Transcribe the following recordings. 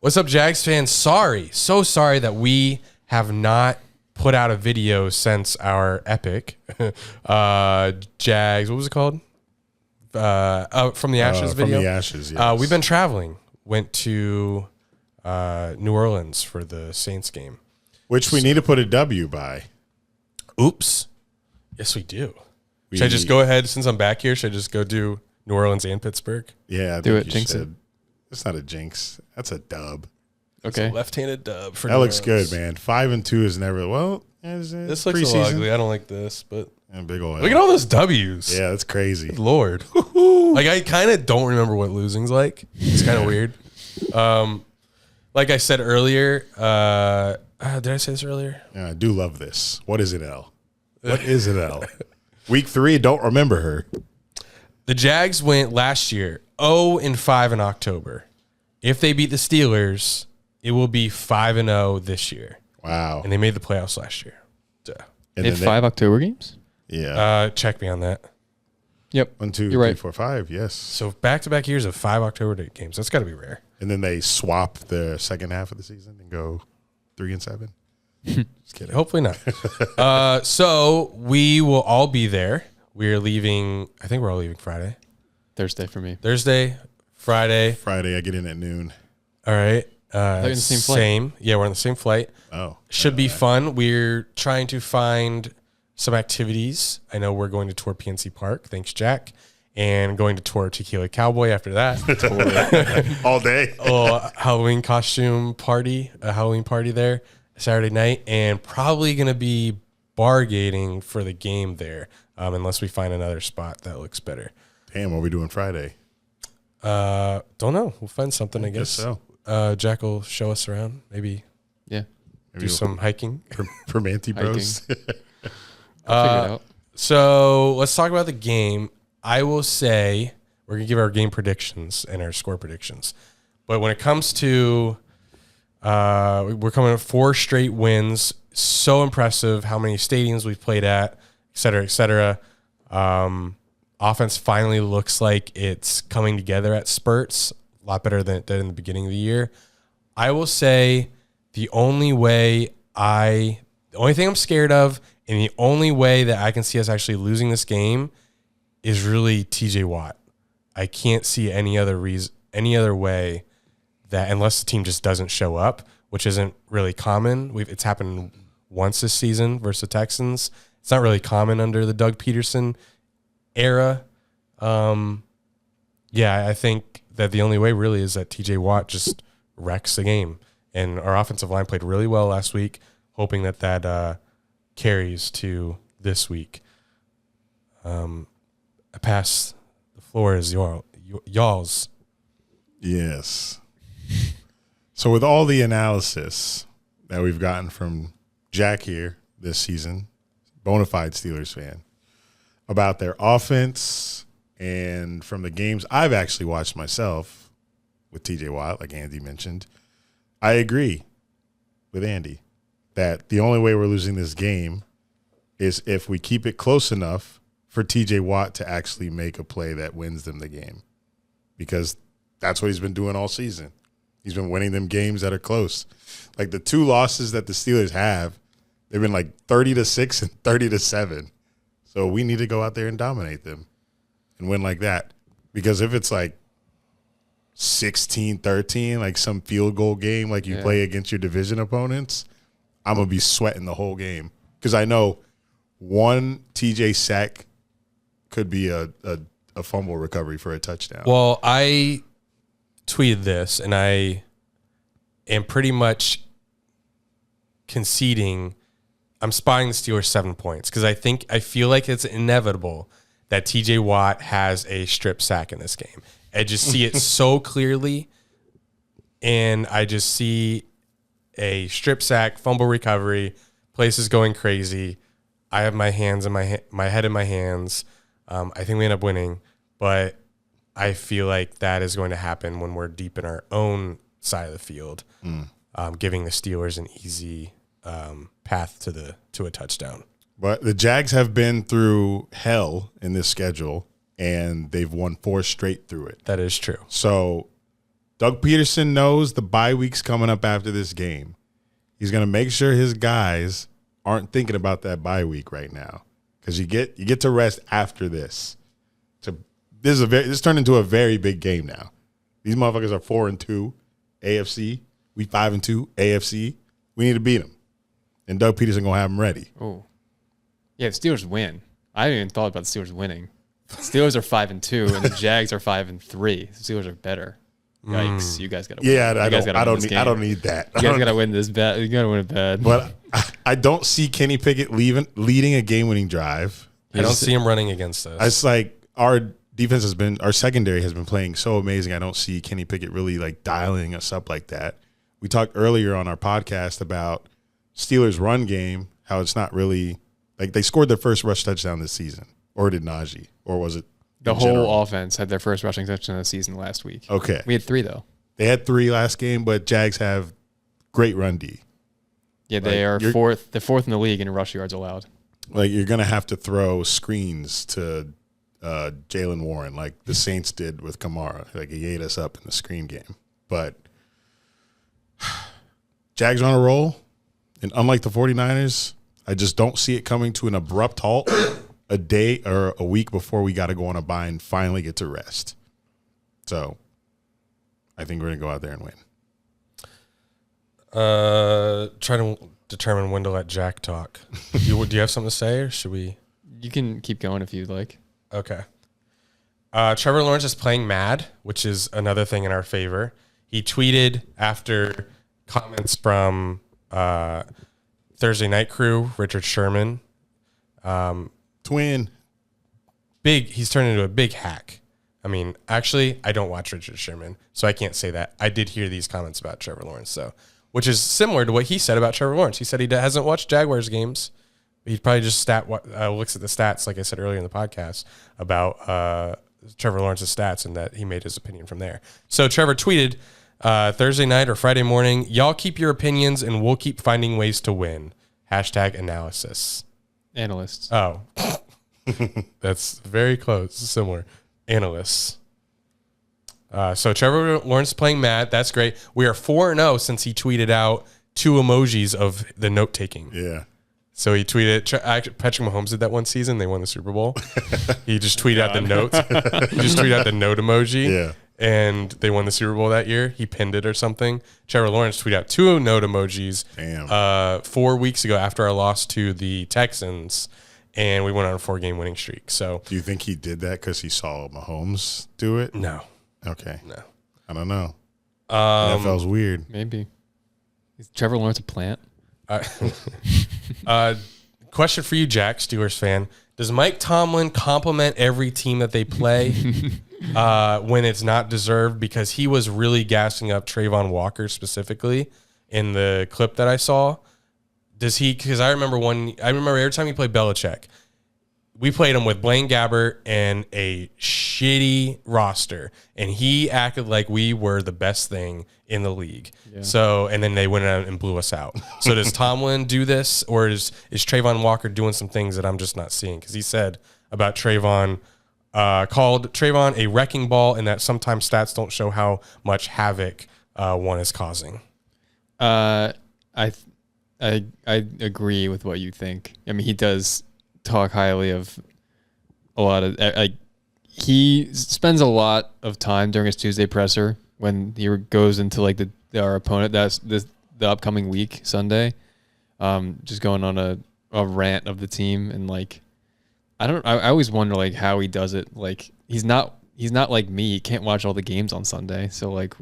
What's up, Jags fans? So sorry that we have not put out a video since our epic Jags. What was it called? From the Ashes video. From the Ashes, yes. We've been traveling. Went to New Orleans for the Saints game. Which we need to put a W by. Oops. Yes, we do. Should I just go ahead, since I'm back here, should I just go do New Orleans and Pittsburgh? Yeah, I do think it. you Jinx should. it. It's not a jinx. That's a dub. Okay. It's a left-handed dub for That New looks Orleans. good, man. 5-2 is never, well, This looks a little ugly. I don't like this, but And big old look at all those W's. Yeah, that's crazy. Lord. Like, I kind of don't remember what losing's like. It's kind of weird. Like I said earlier, did I say this earlier? Yeah, I do love this. What is it, L? What is it, L? Week 3, don't remember her. The Jags went last year 0-5 in October. If they beat the Steelers, it will be 5-0 this year. Wow. And they made the playoffs last year. Duh. And They had then 5 October games? Yeah. Check me on that. Yep. 1, 2, You're 3, right. 4, 5. Yes. So back-to-back years of 5 October games. That's got to be rare. And then they swap the second half of the season and go 3-7. Just kidding. Hopefully not. So we will all be there. We're leaving. I think we're all leaving Friday. Thursday for me. Thursday, Friday. Friday, I get in at noon. All right. They're in the same flight. Yeah, we're on the same flight. Oh. Should be fun. We're trying to find some activities. I know we're going to tour PNC Park. Thanks, Jack. And going to tour Tequila Cowboy after that. All day. Halloween costume party, a Halloween party there Saturday night, and probably going to be bar gating for the game there, unless we find another spot that looks better. Damn, what are we doing Friday? Don't know. We'll find something, I guess. so. Jack will show us around. Maybe Yeah. Maybe do some hiking. for Manti Bros. I'll figure it out. So let's talk about the game. I will say we're going to give our game predictions and our score predictions. But when it comes to, we're coming at 4 straight wins. So impressive how many stadiums we've played at, et cetera, et cetera. Offense finally looks like it's coming together at spurts, a lot better than it did in the beginning of the year. I will say the only thing I'm scared of and the only way that I can see us actually losing this game is really TJ Watt. I can't see any other way that, unless the team just doesn't show up, which isn't really common. It's happened once this season versus the Texans. It's not really common under the Doug Peterson era. I think that the only way really is that TJ Watt just wrecks the game. And our offensive line played really well last week, hoping that carries to this week. I pass the floor is y'all's. Yes. So with all the analysis that we've gotten from Jack here this season, bona fide Steelers fan, about their offense and from the games I've actually watched myself with TJ Watt, like Andy mentioned, I agree with Andy that the only way we're losing this game is if we keep it close enough for TJ Watt to actually make a play that wins them the game, because that's what he's been doing all season. He's been winning them games that are close. Like the 2 losses that the Steelers have, they've been like 30-6 and 30-7. So we need to go out there and dominate them and win like that. Because if it's like 16-13, like some field goal game like you play against your division opponents, I'm going to be sweating the whole game. Because I know one TJ sack could be a fumble recovery for a touchdown. Well, I tweeted this, and I am pretty much conceding I'm spotting the Steelers 7 points because I feel like it's inevitable that TJ Watt has a strip sack in this game. I just see it so clearly, and I just see a strip sack, fumble recovery, places going crazy. I have my hands in my head in my hands. I think we end up winning, but I feel like that is going to happen when we're deep in our own side of the field, giving the Steelers an easy path to a touchdown. But the Jags have been through hell in this schedule, and they've won 4 straight through it. That is true. So Doug Peterson knows the bye week's coming up after this game. He's going to make sure his guys aren't thinking about that bye week right now, because you get to rest after this. So this turned into a very big game now. These motherfuckers are 4-2 AFC. We 5-2 AFC. We need to beat them, and Doug Peterson gonna have them ready. Oh, yeah. The Steelers win. I haven't even thought about the Steelers winning. The Steelers are 5-2, and the Jags are 5-3. The Steelers are better. Yikes! You guys got to win. Yeah, I don't need that. You guys got to win this bad. You got to win it bad. But I don't see Kenny Pickett leading a game-winning drive. I don't see him running against us. It's like our secondary has been playing so amazing. I don't see Kenny Pickett really like dialing us up like that. We talked earlier on our podcast about Steelers' run game, how it's not really like they scored their first rush touchdown this season, or did Najee, or was it? The whole offense had their first rushing touchdown of the season last week. Okay. We had 3, though. They had 3 last game, but Jags have great run D. Yeah, they are fourth. They're fourth in the league in rush yards allowed. Like, you're going to have to throw screens to Jalen Warren like the Saints did with Kamara. Like, he ate us up in the screen game. But Jags are on a roll, and unlike the 49ers, I just don't see it coming to an abrupt halt a day or a week before we got to go on a bye and finally get to rest. So I think we're going to go out there and win. Try to determine when to let Jack talk. Do you have something to say, or should we? You can keep going if you'd like. Okay. Trevor Lawrence is playing mad, which is another thing in our favor. He tweeted after comments from Thursday Night Crew, Richard Sherman. Twin. He's turned into a big hack. I mean, actually, I don't watch Richard Sherman, so I can't say that. I did hear these comments about Trevor Lawrence, which is similar to what he said about Trevor Lawrence. He said he hasn't watched Jaguars games. He probably just looks at the stats, like I said earlier in the podcast, about Trevor Lawrence's stats, and that he made his opinion from there. So Trevor tweeted Thursday night or Friday morning, y'all keep your opinions and we'll keep finding ways to win. #analysis. Analysts. Oh, that's very close. Similar. Analysts. So Trevor Lawrence playing mad. That's great. We are 4-0 since he tweeted out 2 emojis of the note taking. Yeah. So he tweeted, Patrick Mahomes did that one season. They won the Super Bowl. He just tweeted out the note. He just tweeted out the note emoji. Yeah. And they won the Super Bowl that year. He pinned it or something. Trevor Lawrence tweeted out 2 note emojis. Damn. 4 weeks ago after our loss to the Texans. And we went on a 4-game winning streak. So, do you think he did that because he saw Mahomes do it? No. Okay. No. I don't know. NFL's weird. Maybe. Is Trevor Lawrence a plant? Question for you, Jack, Steelers fan. Does Mike Tomlin compliment every team that they play when it's not deserved? Because he was really gassing up Trayvon Walker specifically in the clip that I saw. Does he? Because I remember every time he played Belichick, we played him with Blaine Gabbert and a shitty roster, and he acted like we were the best thing in the league. Yeah. So, and then they went out and blew us out. So does Tomlin do this, or is Trayvon Walker doing some things that I'm just not seeing? Because he said about Trayvon, called Trayvon a wrecking ball, and that sometimes stats don't show how much havoc one is causing. I agree with what you think. I mean, he does talk highly of a lot of he spends a lot of time during his Tuesday presser when he goes into like our opponent that's the upcoming week Sunday, just going on a rant of the team, and like I always wonder like how he does it. Like he's not like me. He can't watch all the games on Sunday, so like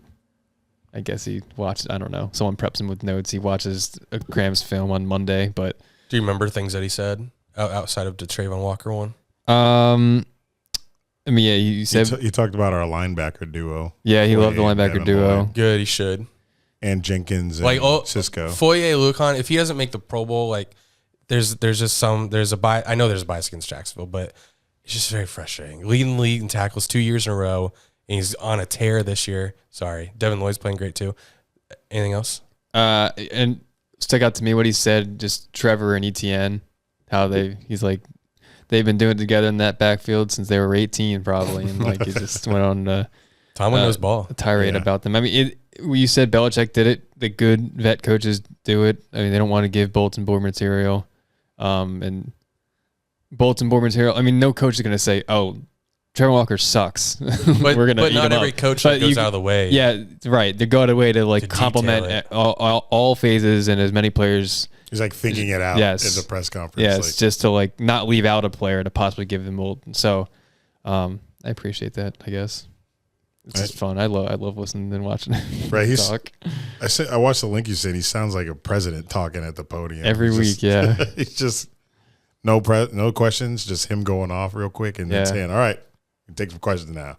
I guess he watched, I don't know, someone preps him with notes. He watches a Grams film on Monday, but do you remember things that he said outside of the Trayvon Walker one? I mean, yeah, you said you talked about our linebacker duo. Yeah, he loved the linebacker duo. Good, he should. And Jenkins and Cisco. Foye Lucan, if he doesn't make the Pro Bowl, like there's a bias. I know there's a bias against Jacksonville, but it's just very frustrating. Leading the league in tackles 2 years in a row, and he's on a tear this year. Sorry, Devin Lloyd's playing great too. Anything else? And stuck out to me what he said. Just Trevor and ETN, how he's like they've been doing it together in that backfield since they were 18 probably, and like he just went on Tomlin knows ball. A tirade Yeah. about them. I mean, you said Belichick did it. The good vet coaches do it. I mean, they don't want to give bulletin board material. And bulletin board material. I mean, no coach is going to say, "Oh, Trevor Walker sucks." But, We're gonna but eat not him every up. coach But goes you- out of the way. Yeah, right. They go out of the way to To compliment detail it. all phases and as many players. He's like thinking it out Yes. in the press conference. Yes, Like, just to not leave out a player to possibly give them bulletin. So, I appreciate that. I guess it's just fun. I love listening and watching him right. He's, talk I watched the link you said. He sounds like a president talking at the podium every He's week. just- Yeah. He's just no questions, just him going off real quick and then Yeah. saying, "All right, you take some questions now."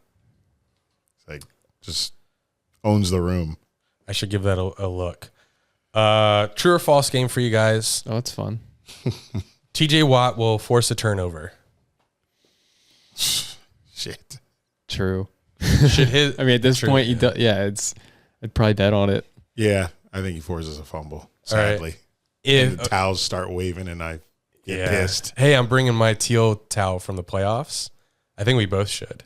It's like just owns the room. I should give that a look. True or false game for you guys. Oh, it's fun. TJ Watt will force a turnover. Shit. True. Should his I mean, at this True, point, yeah. I'd probably bet on it. Yeah, I think he forces a fumble. All right. Sadly, and if the towels start waving, and I get pissed. Hey, I'm bringing my teal towel from the playoffs. I think we both should.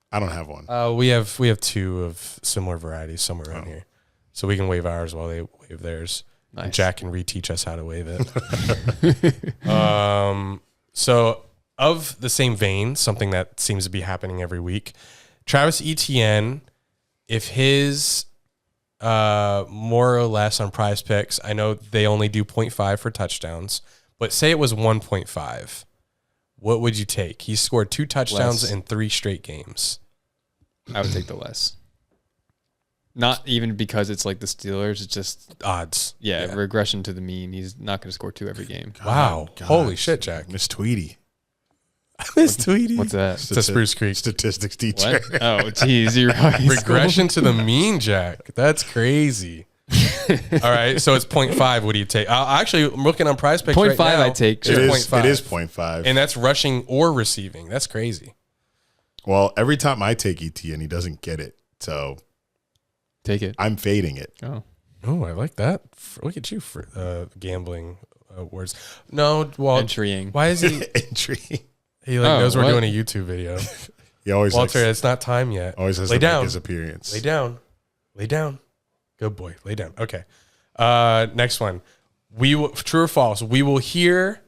I don't have one. We have two of similar varieties somewhere around here, so we can wave ours while they wave theirs. Nice. And Jack can reteach us how to wave it. So of the same vein, something that seems to be happening every week, Travis Etienne, if his more or less on Prize Picks, I know they only do 0.5 for touchdowns, but say it was 1.5, what would you take? He scored 2 touchdowns Less. in 3 straight games. I would take the less. Not even because it's like the Steelers. It's just Odds. regression to the mean. He's not going to score 2 every game. Wow. God. Holy shit, Jack. Miss Tweety, Miss Tweety. What's that? It's a Spruce Creek. statistics teacher. What? Oh, geez, you're right. Regression to the mean, Jack. That's crazy. All right, so it's 0.5. What do you take? Actually, I'm looking on Prize Picks 0.5 right now. I take. It Sure. is 0.5. It is 0.5. And that's rushing or receiving. That's crazy. Well, every time I take ET and he doesn't get it, so Take it. I'm fading it. Oh, Oh, I like that. Look at you for gambling words. No, well, entrying. why is he? Entry. He knows we're what? doing a YouTube video. He always Walter, likes, it's not time yet. always has Lay to make down. his appearance. Lay down. Lay down. Good boy. Lay down. Okay. Next one. True or false? We will hear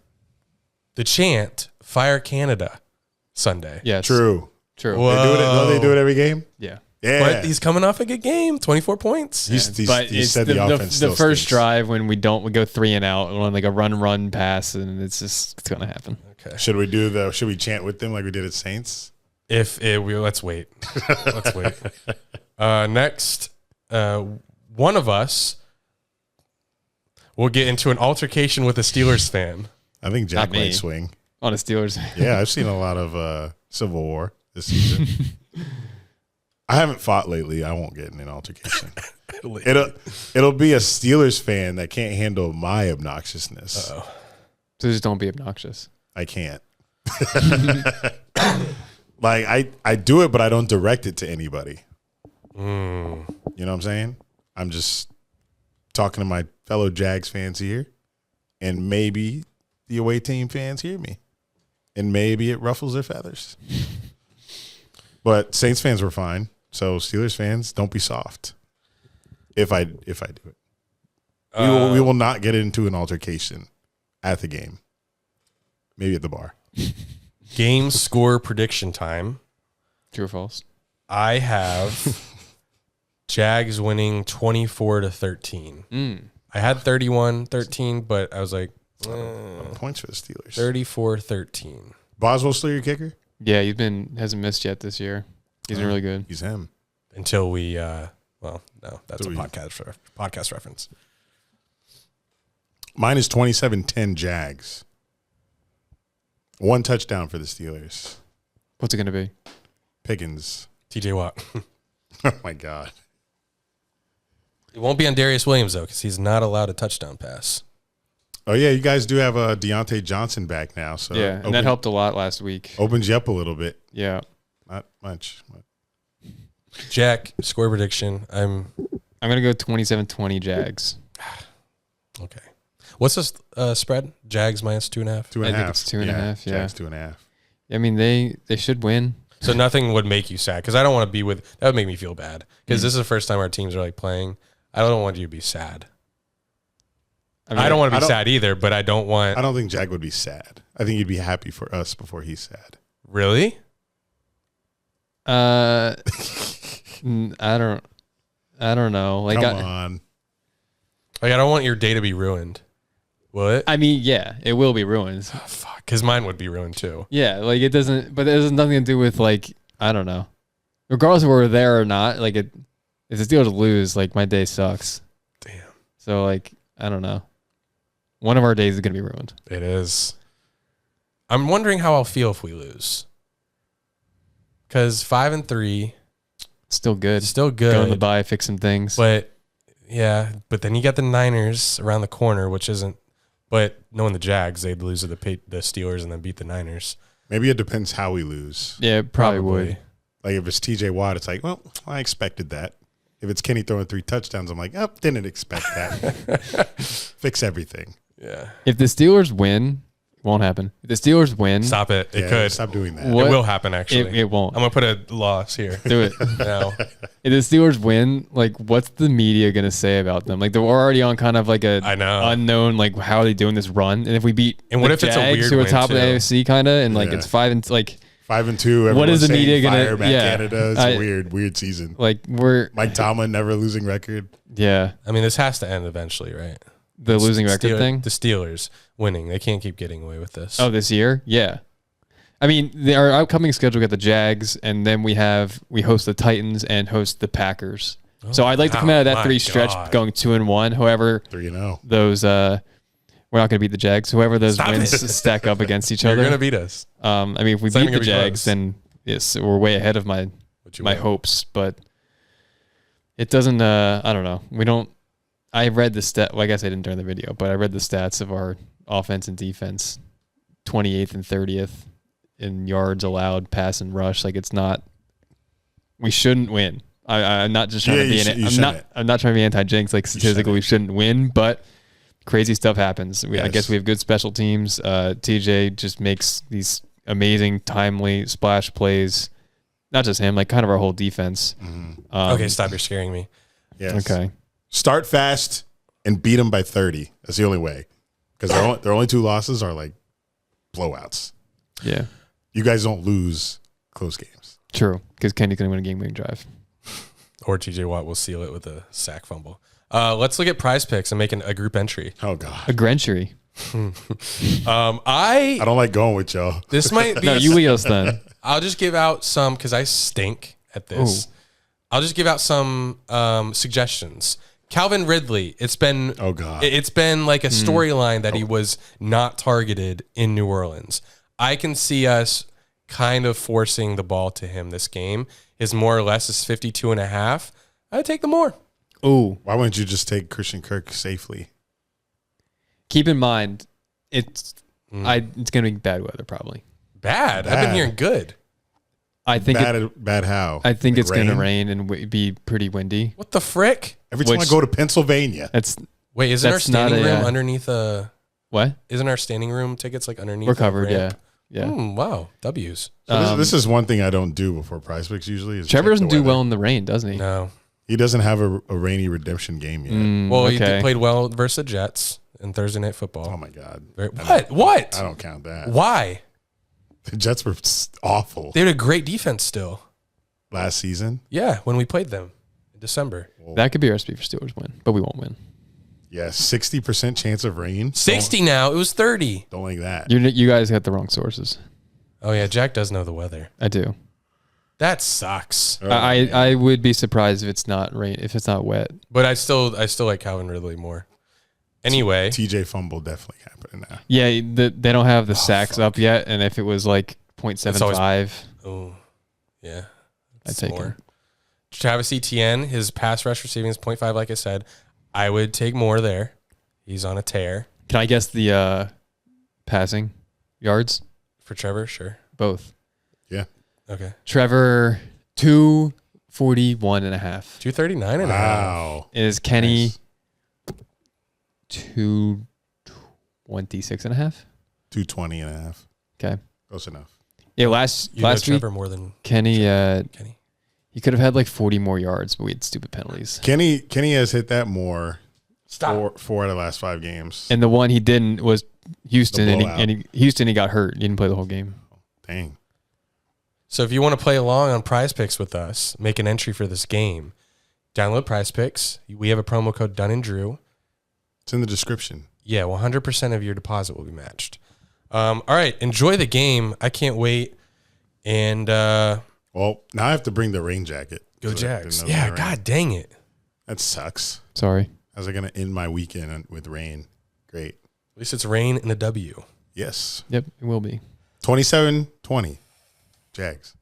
the chant "Fire Canada" Sunday. Yes. True. True. Whoa. They do it. Don't they do it every game? Yeah. Yeah. But he's coming off a good game, 24 points. He's It's said the offense the still first stinks. drive when we go 3 and out on like a run pass, and it's gonna happen. Okay. Should we chant with them like we did at Saints? Let's wait. Let's wait. Next, one of us will get into an altercation with a Steelers fan. I think Jack Not me. might swing. On a Steelers. Yeah, I've seen a lot of Civil War this season. I haven't fought lately. I won't get in an altercation. It'll be a Steelers fan that can't handle my obnoxiousness. Uh-oh. So just don't be obnoxious. I can't. Like I do it, but I don't direct it to anybody. You know what I'm saying? I'm just talking to my fellow Jags fans here, and maybe the away team fans hear me, and maybe it ruffles their feathers. But Saints fans were fine, so Steelers fans, don't be soft. If I do it, we will not get into an altercation at the game. Maybe at the bar. Game score prediction time. True or false? I have Jags winning 24-13. I had 31-13, but I was like, Points for the Steelers. 34-13. Boswell's still your kicker? Yeah, hasn't missed yet this year. He's been really good. He's him. Until we, no, that's So a we- podcast reference. Mine is 27-10 Jags. 1 touchdown for the Steelers. What's it gonna be? Pickens. TJ Watt. Oh, my God. It won't be on Darius Williams, though, because he's not allowed a touchdown pass. Oh, yeah, you guys do have Deontay Johnson back now. So Yeah, and that helped a lot last week. Opens you up a little bit. Yeah. Not much. But Jack, score prediction. I'm gonna go 27-20 Jags. okay. What's this spread? Jags minus 2.5. 2.5. I think it's 2.5, yeah. Jags 2.5. I mean, they should win. So nothing would make you sad because I don't want to be with. That would make me feel bad because this is the first time our teams are like playing. I don't want you to be sad. I don't want to be sad either, but I don't want. I don't think Jag would be sad. I think he'd be happy for us before he's sad. Really? I don't know. Like, Come on. Like, I don't want your day to be ruined. Will it? I mean, yeah, it will be ruined. Oh, fuck, because mine would be ruined too. Yeah, like it doesn't, but it has nothing to do with like, I don't know. Regardless of whether we're there or not, like if the Steelers lose, like my day sucks. Damn. So like, I don't know. One of our days is going to be ruined. It is. I'm wondering how I'll feel if we lose. Because 5-3. Still good. Still good. Go on the bye, fix some things. But but then you got the Niners around the corner, which isn't. But knowing the Jags, they'd lose to the Steelers and then beat the Niners. Maybe it depends how we lose. Yeah, it probably would. Like if it's TJ Watt, it's like, well, I expected that. If it's Kenny throwing 3 touchdowns, I'm like, oh, didn't expect that. Fix everything. Yeah. If the Steelers win, it won't happen. If the Steelers win, Stop it. It could. Stop doing that. It will happen, actually. It won't. I'm going to put a loss here. Do it. No. If the Steelers win, like, what's the media going to say about them? Like, they're already on kind of like a unknown, like, how are they doing this run? And if we beat what if Jags, it's a weird who are win top of the too? AFC kind of, and like it's 5-2, 5-2. What is the media gonna? gonna? Yeah, Canada. It's a weird season. Like we're Mike Tomlin never losing record. Yeah, I mean, this has to end eventually, right? The losing record thing. The Steelers winning. They can't keep getting away with this. Oh, this year? Yeah. I mean, our upcoming schedule got the Jags, and then we host the Titans and host the Packers. So I'd like to come out of that 3 stretch going 2-1. However, 3-0. Those we're not going to beat the Jags. Whoever those wins stack up against each other. You're going to beat us. I mean, if we beat the Jags, then yes, we're way ahead of my hopes. But it doesn't. I don't know. We don't. I read the stat. Well, I guess I didn't during the video, but I read the stats of our offense and defense, 28th and 30th in yards allowed, pass and rush. Like it's not. We shouldn't win. I'm not just trying to be. I'm not trying to be anti-jinx. Like statistically, we shouldn't win, but crazy stuff happens. I guess we have good special teams. TJ just makes these amazing, timely splash plays. Not just him, like kind of our whole defense. Mm-hmm. Okay, stop. You're scaring me. Yes. Okay. Start fast and beat them by 30. That's the only way. Because their only 2 losses are like blowouts. Yeah. You guys don't lose close games. True. Because Kenny's going to win a game-winning drive. Or TJ Watt will seal it with a sack fumble. Let's look at Prize Picks and make a group entry. Oh God. A Grenchery. I don't like going with y'all. This might be. No, you lead us then. I'll just give out some because I stink at this. Ooh. I'll just give out some suggestions. Calvin Ridley. It's been It's been like a storyline that he was not targeted in New Orleans. I can see us kind of forcing the ball to him this game. His more or less is 52.5. I'd take the more. Ooh. Why wouldn't you just take Christian Kirk safely? Keep in mind, it's going to be bad weather probably. Bad? I've been hearing good. I think bad how? I think it's going to rain and be pretty windy. What the frick? Every time I go to Pennsylvania. Isn't our standing room underneath a... What? Isn't our standing room tickets like underneath? We're covered, yeah. Wow, W's. So this is one thing I don't do before Prize Picks usually. Is Trevor doesn't do well in the rain, doesn't he? No. He doesn't have a rainy redemption game yet. He played well versus the Jets in Thursday Night Football. Oh, my God. What? I don't count that. Why? The Jets were awful. They had a great defense still. Last season? Yeah, when we played them in December. That could be a recipe for Steelers win, but we won't win. Yeah, 60% chance of rain. 60 now. It was 30. Don't like that. You guys got the wrong sources. Oh, yeah. Jack does know the weather. I do. That sucks. I would be surprised if it's not rain, if it's not wet. But I still like Calvin Ridley more. Anyway. TJ fumble definitely happening now. Yeah, they don't have the sacks up yet, and if it was like 0.75. Oh, yeah. I'd take him. Travis Etienne, his pass rush receiving is 0.5, like I said. I would take more there. He's on a tear. Can I guess the passing yards? For Trevor, sure. Both. Yeah. Okay. Trevor, 241.5. 239.5. Wow. Is Kenny 226.5? 220.5. Okay. Close enough. Yeah, last You know week, Trevor more than Kenny, Kenny. he could have had like 40 more yards, but we had stupid penalties. Kenny has hit that more. Stop. Four out of the last 5 games. And the one he didn't was Houston, blowout. Houston he got hurt. He didn't play the whole game. Dang. So if you want to play along on Prize Picks with us, make an entry for this game. Download Prize Picks. We have a promo code Dunn and Drew. It's in the description. Yeah, 100% of your deposit will be matched. All right, enjoy the game. I can't wait. And Well, now I have to bring the rain jacket. go 'cause I didn't Jags. know Yeah, it was gonna rain. God dang it. That sucks. Sorry. How's it going to end my weekend with rain? Great. At least it's rain and a W. Yes. Yep, it will be. 27-20. Jags.